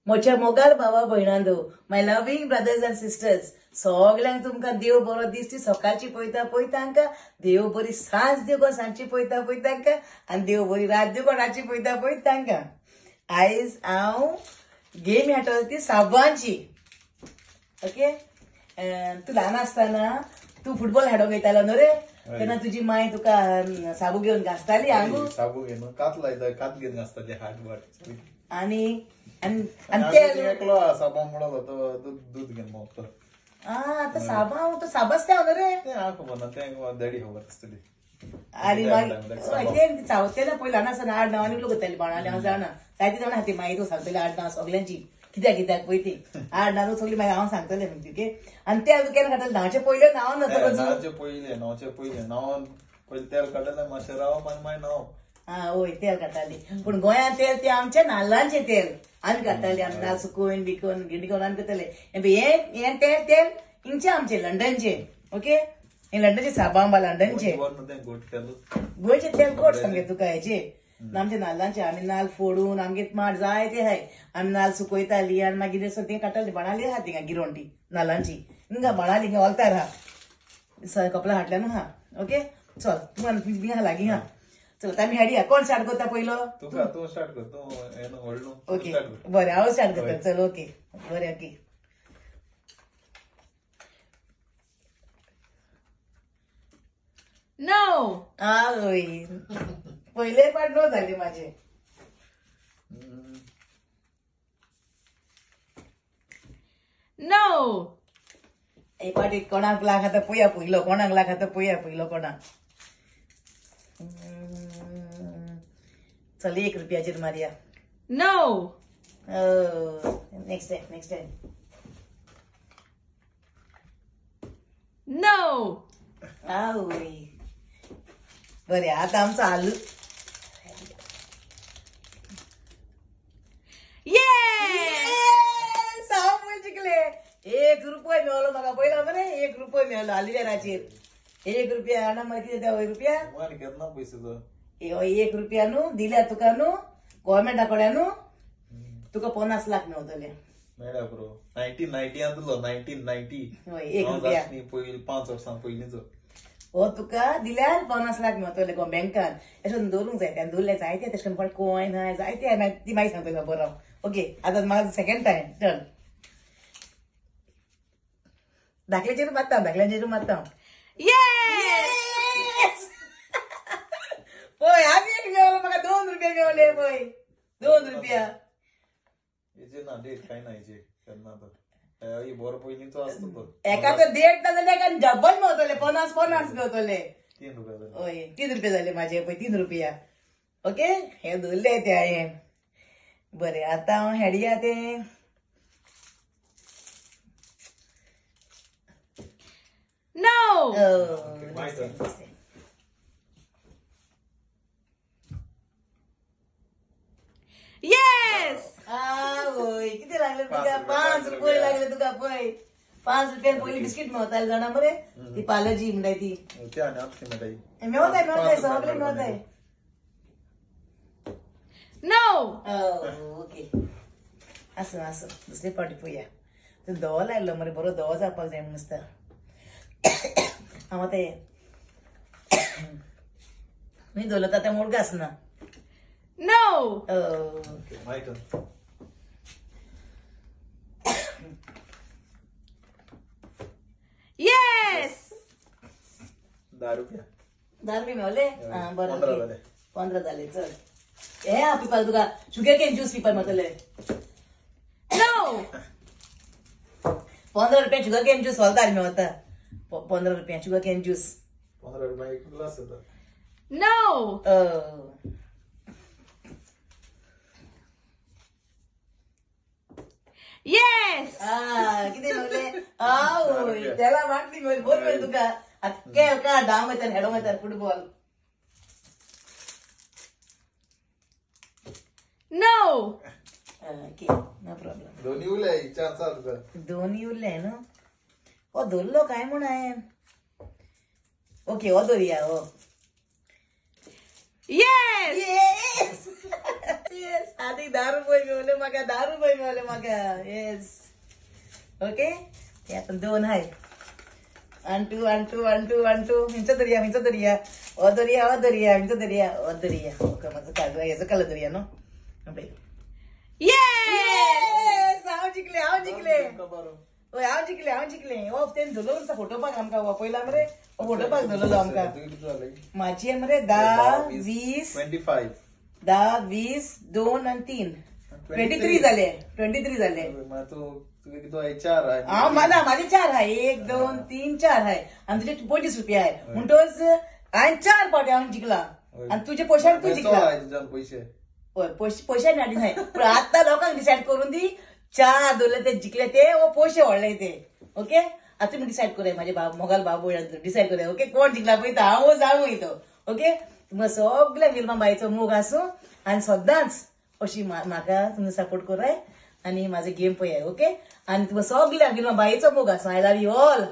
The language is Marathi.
म्हज्या मोगाल भावा भयणांदो, माय लविंग ब्रदर्स अँड सिस्टर्स, सगळ्यांक तुमकां देव बरो दीस ती सकाळची पळयता तांकां, देव बरी सांज दिव गो सांजची पळयता तांकां, आनी देव बरी रात दिव गो रातची पळयता तांकां. आयज हांव गेम खेळटलें ती साबांची. ओके, तूं ल्हान आसतना तूं फुटबॉल खेळोंक वयतालो न्हू रे, तेन्ना तुजी माय तुका साबू घेवन घासताली आंगू, साबू घेवन कात लायता, कात घेवन घासताली हात बाट. आनी तेल एकलो साबा म्हणत होतो दूध घेवन मागतो. आतां साबा साबाच त्या न्हू रे, तें हांव खबर ना, तें डॅडी खबर आसतली. आनी मागीर चावतेना पयलीं ल्हान आसतना 8-9 लोक करताली बाणाली. हांव जाणा जायती जाणां खाती मागीर तूं सांगतली 8-9 सगळ्यांची कित्याक कित्याक पळय ती 8-9 सगळी मागीर हांव सांगतलें म्हणटी. ओके, आनी तेल केन्ना काडटलें 9चे पयलीं नांव नव्हतं. 9चे पयलीं नांव पयलीं तेल काडलें मातशें रावप आनी मागीर नांव. हय तेल काडटाली, पूण गोंयांत तेल ते आमचे नाल्लांचे तेल आमी काडटाली. आमी नाल्ल सुकोवन बिकोवन गिंडी करून आमी करताले. हे तेल हिंगचे आमचे लंडनचे. ओके, हे लंडनचे साबांबा लंडनचे गोंयचे तेल कोट सांगे तुका हेचे आमचे नाल्लांचे. आमी नाल्ल फोडून आमगे माड जाय ते हाय, आमी नाल्ल सुकयताली आनी मागीर तें काडटाली. बाणाली आहा थिंगा गिरोंडी नाल्लांची, हिंगा बाणाली हिंगा ओलतार आहा, कपला हाटल्या न्हू हा. ओके, चल तूं हा लागीं हा. चल आमी हाडया. कोण स्टार्ट करता पयलो? तूं स्टार्ट कर. तूं व्हडलो. ओके बरें, हांव स्टार्ट करता. चल ओके बरें. Okay, No. आवय पहिले पाट नो झाले माझे. No. एक पाटी कोणाक लाग आता पया पयलो, कोणाक लाग आता पया पयलो कोणाक. चल 1 रुपयाचेर मारया. No. Next time. No. आवय बरें, आता आमचो आलू. साव पळय जिकले. 1 रुपया मेळलो म्हाका पयलो मरे. 1 रुपया मेळलो आलुलेराचेर. 1 रुपया आना मागीर कितें देता? 1 रुपया घेतना पयशे तो 1 रुपया न्हू दिल्या तुका न्हू गोवोरमेंटा कडल्यान न्हू तुका 50 लाख मेळटले. मेळ्ळ्या पुरो 1990 आसलो. 1990 हय 1 रुपया पयलीं 5 वर्सां पयलींचो. हो तुका दिल्यार 50 लाख मेळटले गो बँकान. अशें दवरूंक जाय. त्यान दवरले जायते तशें करून कॉयन आहाय जायते आहाय. ती मागीर सांगता बरो. ओके, आतां म्हाका सेकंड टायम टर्न. धाकल्याचेर मारता. Yes. पळय आमी 1 मेळलो म्हाका 2 रुपया मेळले. पळय 2 रुपया. हेजे ना डेट काय ना हेजे केन्ना तो बरो पयलींचो आसतो तो. एका तर डेट ना जाल्यार एका डबल मेळटले. 50 मेळटले. 3 रुपया जाले. हय 3 रुपया जाले माझे. पळय 3 रुपया. ओके, हे दवरले ते हांवें. बरें, आतां हांव हेडया ते No. Yes. आवय किती लागले तुका? 5 रुपये लागले तुका. पळय 5 रुपयान पयली बिस्कीट मेळताली जाणा मरे. ती पालजी म्हणटाय ती ते आनी आमची मेळटाय. मेळताय सगळे मेळताय. No. ओके, आसूं दुसरे फावटी पळया. दवो लायलो मरे, बरो दवो जावपाक जाय म्हण दिसता. हांव आतां मी दवरलो आतां मुळगो आसना. No. ओके, माय टर्न. Yes. 10 रुपया. 10 रुपया मेळले. बरें 15 जाले. 15 जाले. चल हे पिपाल तुका शुगर केन ज्यूस पिवपाक मेळटले. No. 15 रुपया शुगर केन ज्यूस हॉलदार मेळता. 15 रुपया शुगर केन ज्यूस. 15 रुपया एक ग्लास येता. No. Yes. किती मेळले? आवय त्याला वाटली मेळली. बरी मेळली तुका. केल का डांग वयता हेडो वयता football. No. Okay, no problem. दोन्ही उरले 4 रुपया. दोन्ही उरले न्हू. हो धरलो काय म्हूण हांवें. ओके, हो धरया. हो Yes. येस आधी 10 रुपये मिळवले म्हाका 10 रुपये मिळवले म्हाका येस ओके हे आता 2 आहे 1 2 1 2 1 2 1 2 हिंच दरिया ओ दरिया हिंच दरिया ओके माझं काय याचं कलर दरिया नो Yes! हांव जिंकले बरो ओय हांव जिंकले ओ तेन धुलोचा फोटो पाक आमकां वापयला मरे हो फोटो पाक धुलो आमकां किती झाले माझी आहे मरे 10 20 25 10 20 2 आणि 3 23 झाले 23 झाले मग तू तुझे किती आहे 4 आहे हा मला माझे 4 आहे 1 2 3 4 आहे आणि तुझे 25 रुपये आहे म्हणतोच हांवें 4 पावटे हांव जिंकला आणि तुझे पोशाख तू जिंकला आहे तुझ्यान पैसे होय पोशाने आधी नाही पण आता लोकांक डिसाईड करून दी 4 दोले ते जिंकले ते ओ पोशे व्हडले ते ओके आता तुम्ही डिसाईड करूया माझे मोगाल बाबू डिसाईड करूया ओके कोण जिंकला पळयता हांव जावं येतो ओके तुमकां सगळ्या फिल्मां बायचो मोग आसूं आनी सदांच अशी म्हाका तुमी सपोर्ट कराय आणि माझे गेम पळयाय ओके आणि तुमकां सगळ्या फिल्मां बायचो मोग आसूं आय लव्ह यू ऑल